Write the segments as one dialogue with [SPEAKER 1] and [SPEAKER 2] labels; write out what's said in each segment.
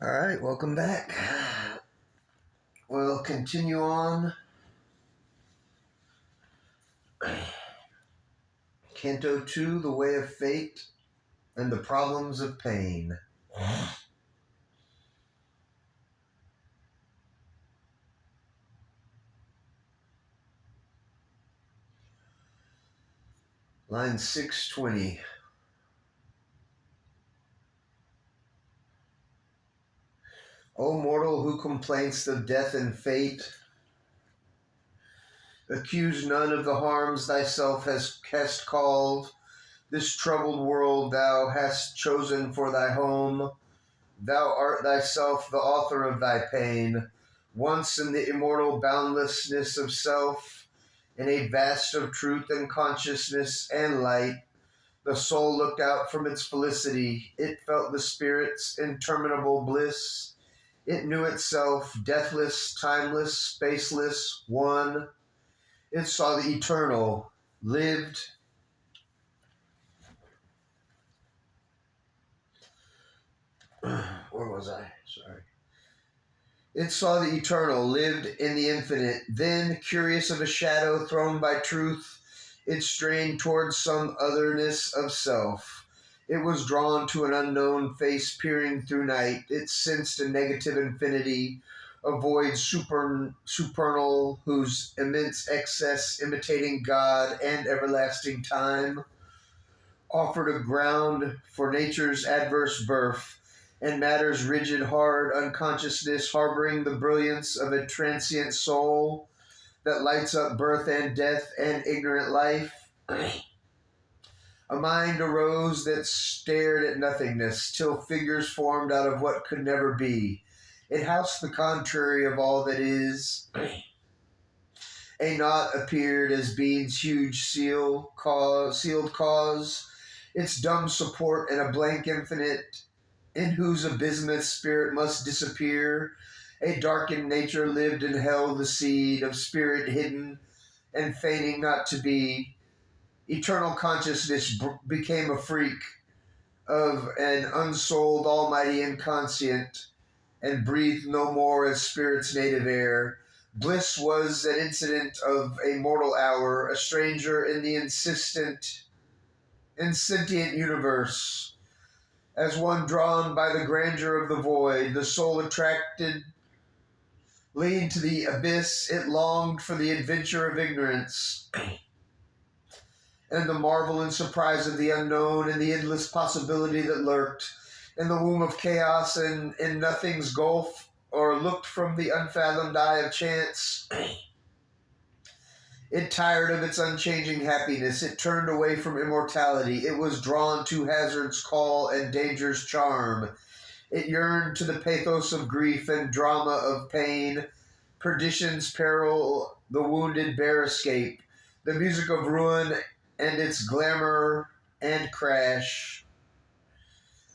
[SPEAKER 1] All right, welcome back. We'll continue on. Canto 2, The Way of Fate and the Problems of Pain. Line 620. O mortal who complainst of death and fate, accuse none of the harms thyself hast called. This troubled world thou hast chosen for thy home. Thou art thyself the author of thy pain. Once in the immortal boundlessness of self, in a vast of truth and consciousness and light, the soul looked out from its felicity. It felt the spirit's interminable bliss. It knew itself deathless, timeless, spaceless, one. It saw the eternal, lived. Where was I? Sorry. It saw the eternal, lived in the infinite. Then, curious of a shadow thrown by truth, it strained towards some otherness of self. It was drawn to an unknown face peering through night. It sensed a negative infinity, a void supernal whose immense excess, imitating God and everlasting time, offered a ground for nature's adverse birth, and matter's rigid, hard unconsciousness, harboring the brilliance of a transient soul that lights up birth and death and ignorant life. A mind arose that stared at nothingness, till figures formed out of what could never be. It housed the contrary of all that is. A knot appeared as being's huge sealed cause, its dumb support and a blank infinite, in whose abysmal spirit must disappear. A darkened nature lived and held the seed of spirit hidden and feigning not to be. Eternal consciousness became a freak of an unsouled almighty inconscient and breathed no more as spirit's native air. Bliss was an incident of a mortal hour, a stranger in the insentient universe. As one drawn by the grandeur of the void, the soul attracted leaned to the abyss. It longed for the adventure of ignorance and the marvel and surprise of the unknown and the endless possibility that lurked in the womb of chaos and in nothing's gulf, or looked from the unfathomed eye of chance. It tired of its unchanging happiness. It turned away from immortality. It was drawn to hazard's call and danger's charm. It yearned to the pathos of grief and drama of pain, perdition's peril, the wounded bear escape, the music of ruin and its glamour and crash,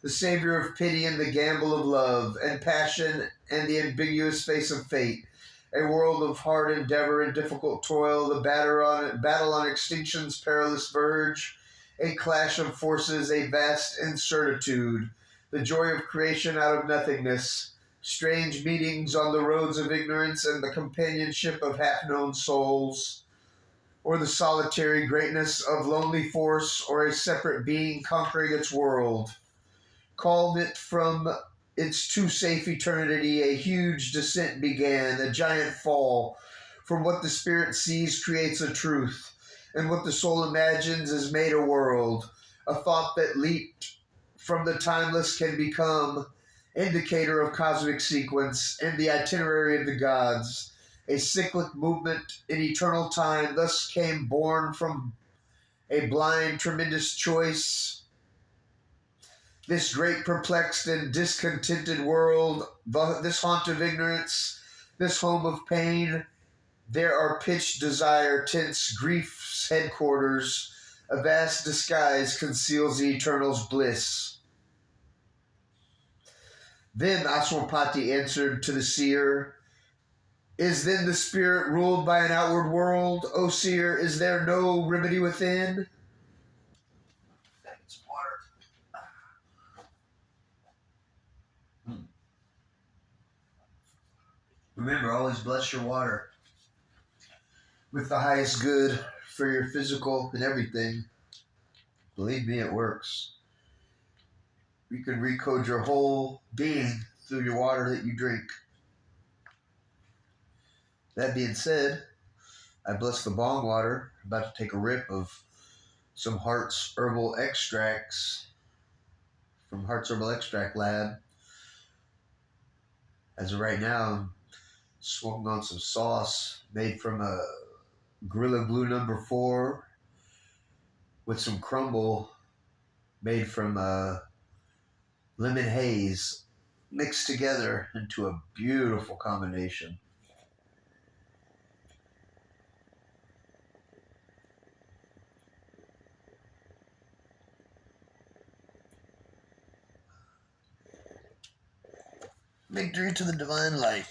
[SPEAKER 1] the savior of pity and the gamble of love and passion and the ambiguous face of fate, a world of hard endeavor and difficult toil, the battle on extinction's perilous verge, a clash of forces, a vast incertitude, the joy of creation out of nothingness, strange meetings on the roads of ignorance and the companionship of half-known souls, or the solitary greatness of lonely force, or a separate being conquering its world. Called it from its too safe eternity, a huge descent began, a giant fall. From what the spirit sees creates a truth, and what the soul imagines is made a world. A thought that leaped from the timeless can become indicator of cosmic sequence and the itinerary of the gods. A cyclic movement in eternal time thus came born from a blind, tremendous choice. This great, perplexed, and discontented world, this haunt of ignorance, this home of pain, there are pitched desire, tense grief's headquarters. A vast disguise conceals the eternal's bliss. Then Aswapati answered to the seer, is then the spirit ruled by an outward world? O seer, is there no remedy within? That's water. Remember, always bless your water with the highest good for your physical and everything. Believe me, it works. You can recode your whole being through your water that you drink. That being said, I bless the bong water. I'm about to take a rip of some Heart's Herbal Extracts from Heart's Herbal Extract Lab. As of right now, I'm smoking on some sauce made from a Gorilla Glue #4 with some crumble made from lemon haze mixed together into a beautiful combination. Victory to the divine light.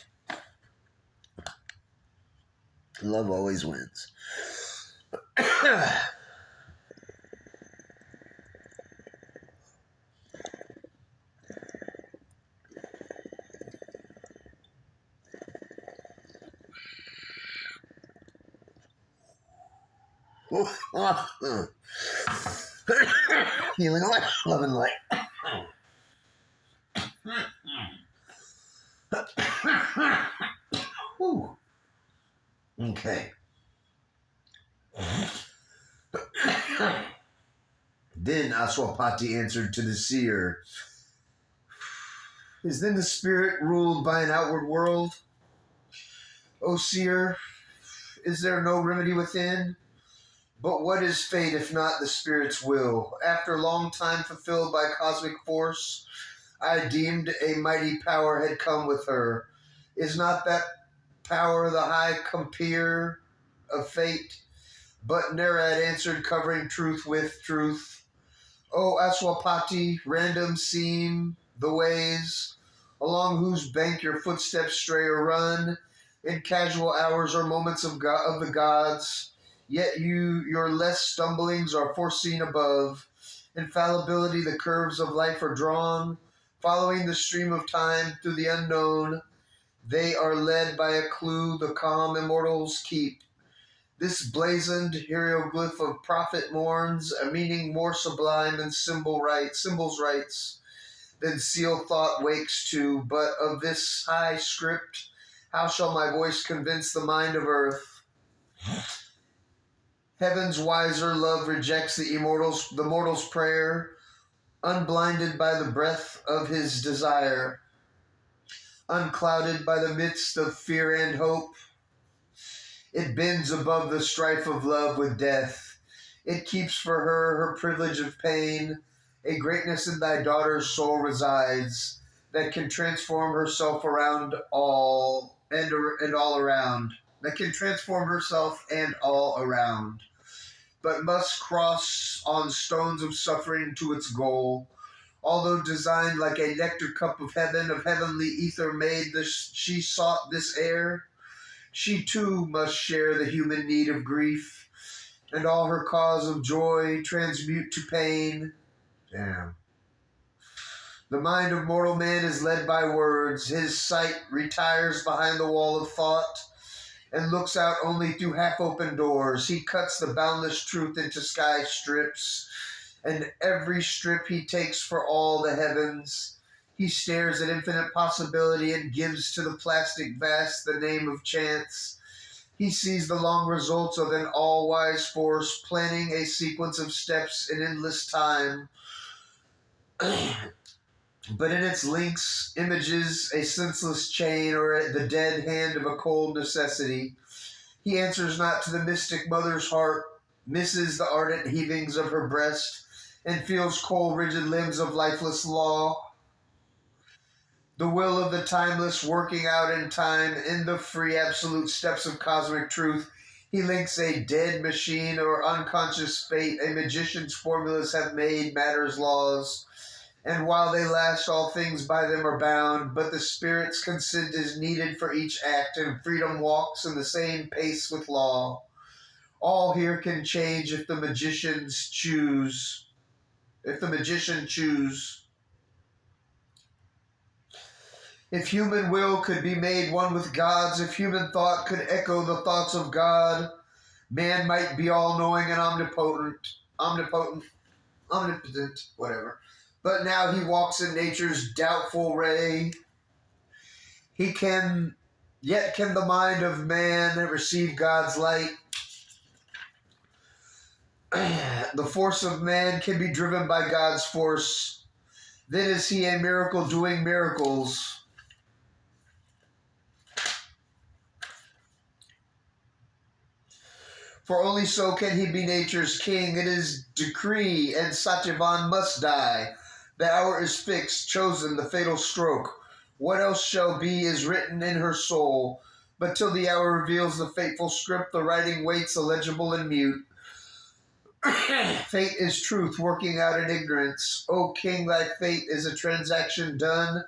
[SPEAKER 1] Love always wins. Healing light, loving light. Whew. Okay. Then Aswapati answered to the seer, "Is then the spirit ruled by an outward world? O seer, is there no remedy within? But what is fate if not the spirit's will? After long time fulfilled by cosmic force, I deemed a mighty power had come with her. Is not that power the high compeer of fate?" But Narad answered, covering truth with truth, "O Aswapati, random seem the ways along whose bank your footsteps stray or run in casual hours or moments of the gods. Yet your less stumblings are foreseen above. Infallibility, the curves of life are drawn, following the stream of time through the unknown. They are led by a clue the calm immortals keep. This blazoned hieroglyph of prophet mourns a meaning more sublime than symbols rites, than seal thought wakes to. But of this high script, how shall my voice convince the mind of earth? Heaven's wiser love rejects the mortal's prayer, unblinded by the breath of his desire, unclouded by the midst of fear and hope. It bends above the strife of love with death. It keeps for her privilege of pain. A greatness in thy daughter's soul resides that can transform herself around all and all around. That can transform herself and all around, but must cross on stones of suffering to its goal. Although designed like a nectar cup of heaven, of heavenly ether made, she sought this air. She too must share the human need of grief, and all her cause of joy transmute to pain. Damn. The mind of mortal man is led by words. His sight retires behind the wall of thought and looks out only through half-open doors. He cuts the boundless truth into sky strips, and every strip he takes for all the heavens. He stares at infinite possibility and gives to the plastic vast the name of chance. He sees the long results of an all-wise force, planning a sequence of steps in endless time. But in its links, images a senseless chain or the dead hand of a cold necessity. He answers not to the mystic mother's heart, misses the ardent heavings of her breast, and feels cold, rigid limbs of lifeless law. The will of the timeless working out in time, in the free absolute steps of cosmic truth. He links a dead machine or unconscious fate. A magician's formulas have made matter's laws, and while they last, all things by them are bound. But the spirit's consent is needed for each act, and freedom walks in the same pace with law. All here can change if the magicians choose. If the magician choose. If human will could be made one with God's, if human thought could echo the thoughts of God, man might be all-knowing and omnipotent, whatever. But now he walks in nature's doubtful ray. Yet can the mind of man receive God's light? The force of man can be driven by God's force. Then is he a miracle doing miracles. For only so can he be nature's king. It is decree, and Satyavan must die. The hour is fixed, chosen, the fatal stroke. What else shall be is written in her soul. But till the hour reveals the fateful script, the writing waits illegible and mute. Fate is truth working out in ignorance. O king, thy fate is a transaction done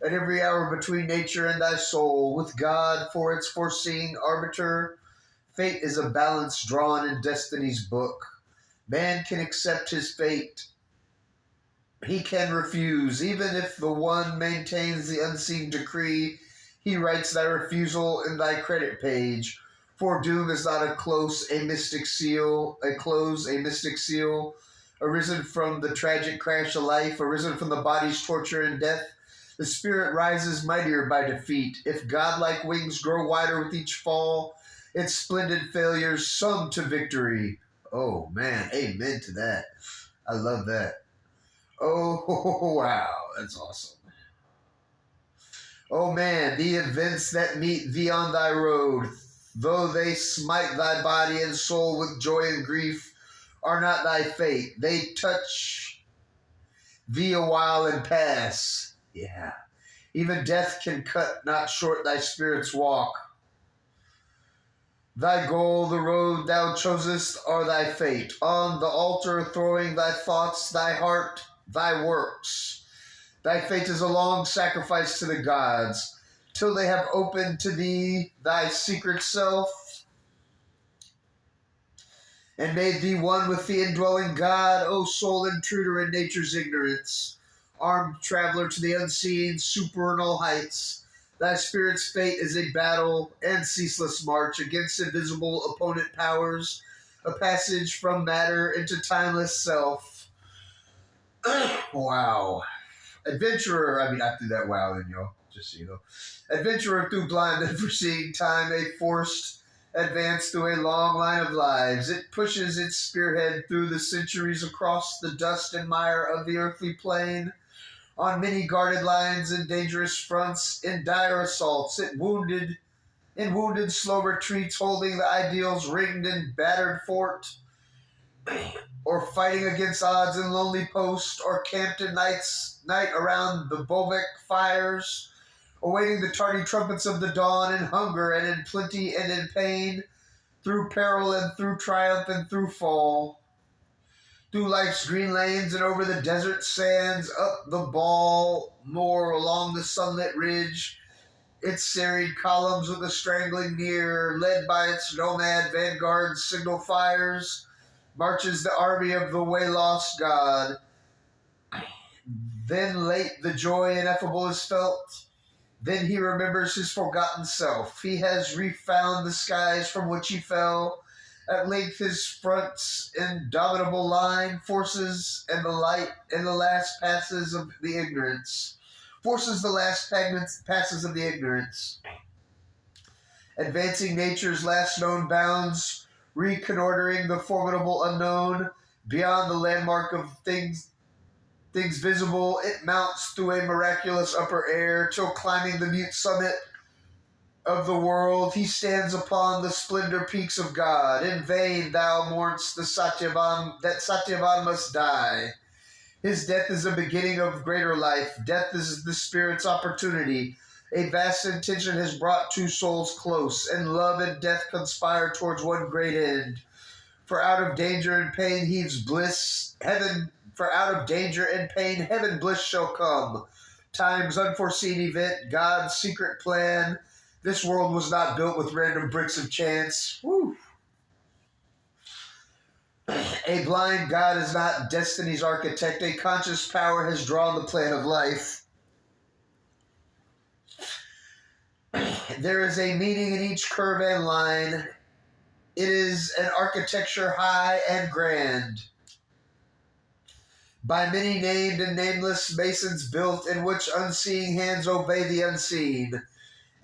[SPEAKER 1] at every hour between nature and thy soul. With God for its foreseeing arbiter, fate is a balance drawn in destiny's book. Man can accept his fate. He can refuse. Even if the one maintains the unseen decree, he writes thy refusal in thy credit page. For doom is not a close, a mystic seal, arisen from the tragic crash of life, arisen from the body's torture and death. The spirit rises mightier by defeat. If godlike wings grow wider with each fall, its splendid failures sum to victory. Oh man, amen to that. I love that. Oh wow, that's awesome. Oh man, the events that meet thee on thy road, though they smite thy body and soul with joy and grief, are not thy fate. They touch thee a while and pass. Yeah. Even death can cut not short thy spirit's walk. Thy goal, the road thou chosest, are thy fate. On the altar throwing thy thoughts, thy heart, thy works. Thy fate is a long sacrifice to the gods, till they have opened to thee thy secret self, and made thee one with the indwelling God, O soul intruder in nature's ignorance, armed traveler to the unseen, supernal heights. Thy spirit's fate is a battle and ceaseless march against invisible opponent powers, a passage from matter into timeless self. Wow. Adventurer, I threw that wow in, y'all, just so you know. Adventurer through blind and foreseeing time, a forced advance through a long line of lives. It pushes its spearhead through the centuries across the dust and mire of the earthly plain, on many guarded lines and dangerous fronts, in dire assaults, in wounded slow retreats, holding the ideals ringed and battered fort, or fighting against odds in lonely post, or camped in night around the bivouac fires, awaiting the tardy trumpets of the dawn, in hunger and in plenty and in pain, through peril and through triumph and through fall, through life's green lanes and over the desert sands, up the ball moor along the sunlit ridge, its serried columns with a strangling near, led by its nomad vanguard's signal fires, marches the army of the way-lost God. Then late the joy ineffable is felt. Then he remembers his forgotten self. He has refound the skies from which he fell. At length his front's indomitable line forces and the light and the last passes of the ignorance. Forces the last passes of the ignorance. Advancing nature's last known bounds, reconnoitering the formidable unknown, beyond the landmark of things visible, it mounts through a miraculous upper air, till climbing the mute summit of the world, he stands upon the splendor peaks of God. In vain thou mournest that Satyavan must die. His death is the beginning of greater life. Death is the spirit's opportunity. A vast intention has brought two souls close, and love and death conspire towards one great end. For out of danger and pain heaves bliss, heaven bliss shall come. Time's unforeseen event, God's secret plan. This world was not built with random bricks of chance. Woo. A blind God is not destiny's architect. A conscious power has drawn the plan of life. There is a meaning in each curve and line. It is an architecture high and grand, by many named and nameless masons built, in which unseeing hands obey the unseen.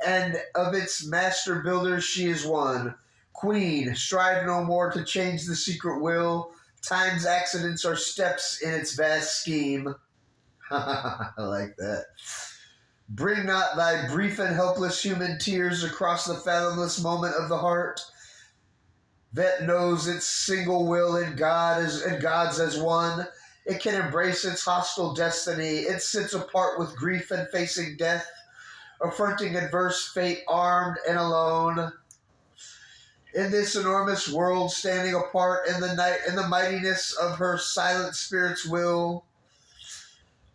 [SPEAKER 1] And of its master builders she is one. Queen, strive no more to change the secret will. Time's accidents are steps in its vast scheme. I like that. Bring not thy brief and helpless human tears across the fathomless moment of the heart that knows its single will in God and God's as one. It can embrace its hostile destiny. It sits apart with grief and facing death, affronting adverse fate armed and alone. In this enormous world, standing apart in the night, in the mightiness of her silent spirit's will,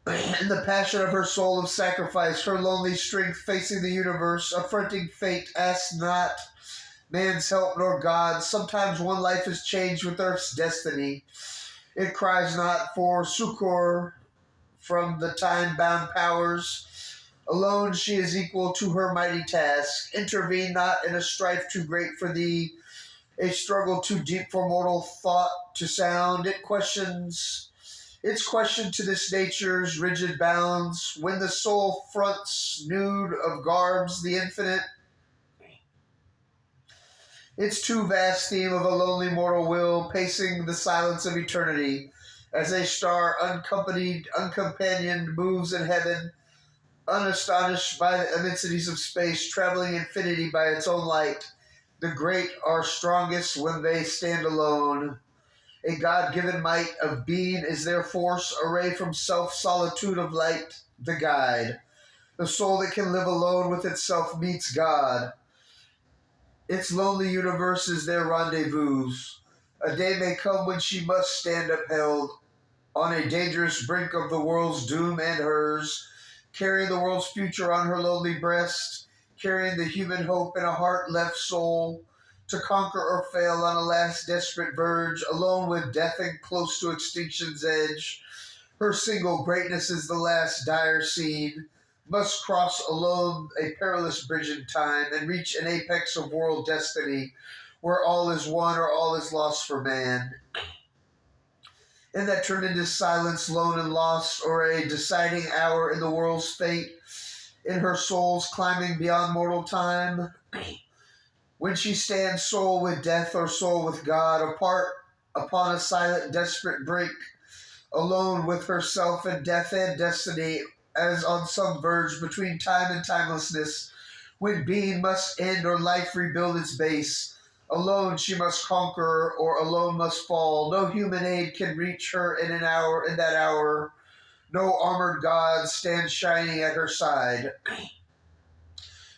[SPEAKER 1] in the passion of her soul of sacrifice, her lonely strength facing the universe, affronting fate, asks not man's help nor God's. Sometimes one life is changed with earth's destiny. It cries not for succor from the time-bound powers. Alone she is equal to her mighty task. Intervene not in a strife too great for thee, a struggle too deep for mortal thought to sound. Its question to this nature's rigid bounds. When the soul fronts nude of garbs the infinite, its too vast theme of a lonely mortal will, pacing the silence of eternity, as a star uncompanioned moves in heaven, unastonished by the immensities of space, traveling infinity by its own light. The great are strongest when they stand alone. A God-given might of being is their force, array from self-solitude of light, the guide. The soul that can live alone with itself meets God. Its lonely universe is their rendezvous. A day may come when she must stand upheld on a dangerous brink of the world's doom and hers, carrying the world's future on her lonely breast, carrying the human hope in a heart-left soul, to conquer or fail on a last desperate verge, alone with death and close to extinction's edge. Her single greatness is the last dire scene, must cross alone a perilous bridge in time and reach an apex of world destiny, where all is won or all is lost for man. In that tremendous silence, lone and lost, or a deciding hour in the world's fate, in her soul's climbing beyond mortal time, when she stands soul with death or soul with God, apart upon a silent, desperate brink, alone with herself and death and destiny, as on some verge between time and timelessness, when being must end or life rebuild its base. Alone she must conquer, or alone must fall. No human aid can reach her in that hour. No armored God stands shining at her side.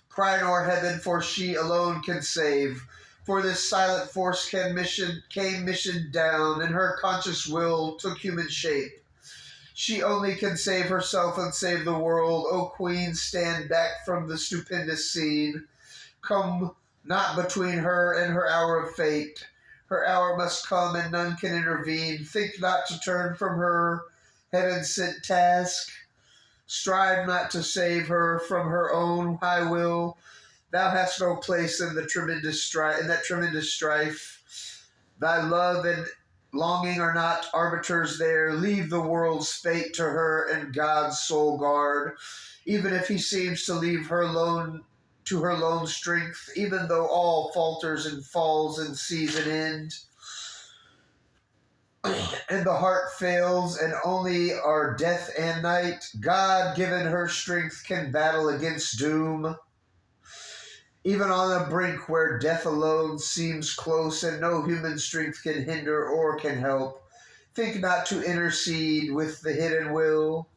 [SPEAKER 1] Cry nor heaven, for she alone can save. For this silent force came missioned down, and her conscious will took human shape. She only can save herself and save the world. O Queen, stand back from the stupendous scene. Come not between her and her hour of fate. Her hour must come, and none can intervene. Think not to turn from her heaven-sent task. Strive not to save her from her own high will. Thou hast no place in that tremendous strife. Thy love and longing are not arbiters there. Leave the world's fate to her and God's sole guard. Even if he seems to leave her lone to her lone strength, even though all falters and falls and sees an end, and the heart fails, and only are death and night, God, given her strength, can battle against doom. Even on a brink where death alone seems close, and no human strength can hinder or can help, think not to intercede with the hidden will.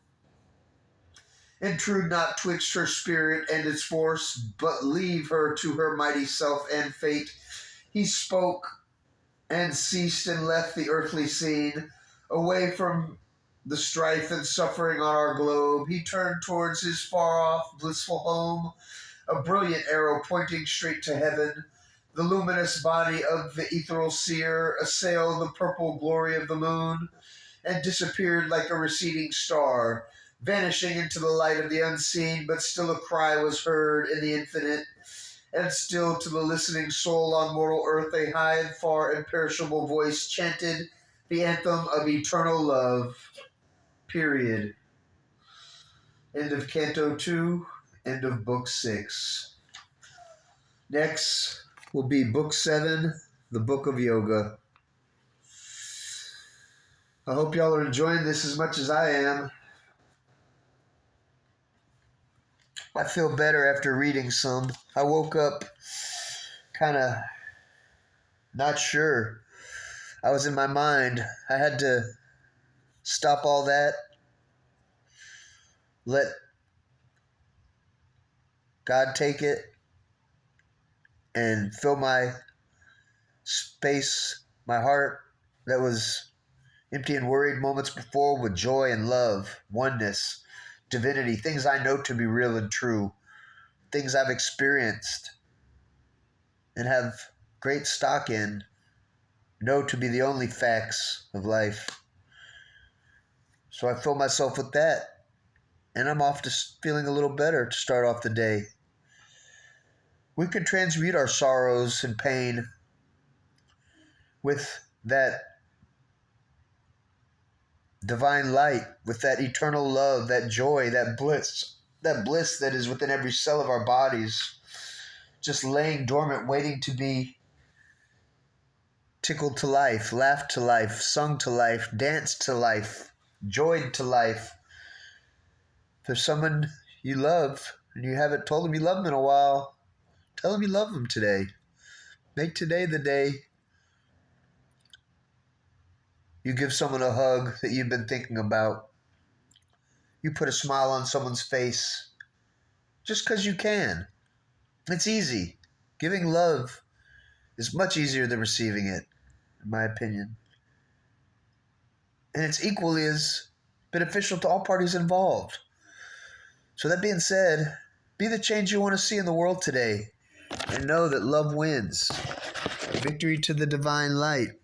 [SPEAKER 1] Intrude not twixt her spirit and its force, but leave her to her mighty self and fate. He spoke and ceased and left the earthly scene. Away from the strife and suffering on our globe, he turned towards his far-off, blissful home, a brilliant arrow pointing straight to heaven. The luminous body of the ethereal seer assailed the purple glory of the moon and disappeared like a receding star. vanishing into the light of the unseen, but still a cry was heard in the infinite, and still to the listening soul on mortal earth a high and far imperishable voice chanted the anthem of eternal love. Period. End of Canto 2, end of Book 6. Next will be Book 7, the Book of Yoga. I hope y'all are enjoying this as much as I am. I feel better after reading some. I woke up kind of not sure. I was in my mind. I had to stop all that, let God take it, and fill my space, my heart that was empty and worried moments before with joy and love, oneness, divinity, things I know to be real and true, things I've experienced and have great stock in, know to be the only facts of life. So I fill myself with that, and I'm off to feeling a little better to start off the day. We can transmute our sorrows and pain with that divine light, with that eternal love, that joy, that bliss that is within every cell of our bodies, just laying dormant, waiting to be tickled to life, laughed to life, sung to life, danced to life, joyed to life. If there's someone you love and you haven't told them you love them in a while, tell them you love them today. Make today the day you give someone a hug that you've been thinking about. You put a smile on someone's face just because you can. It's easy. Giving love is much easier than receiving it, in my opinion. And it's equally as beneficial to all parties involved. So that being said, be the change you want to see in the world today, and know that love wins. Victory to the divine light.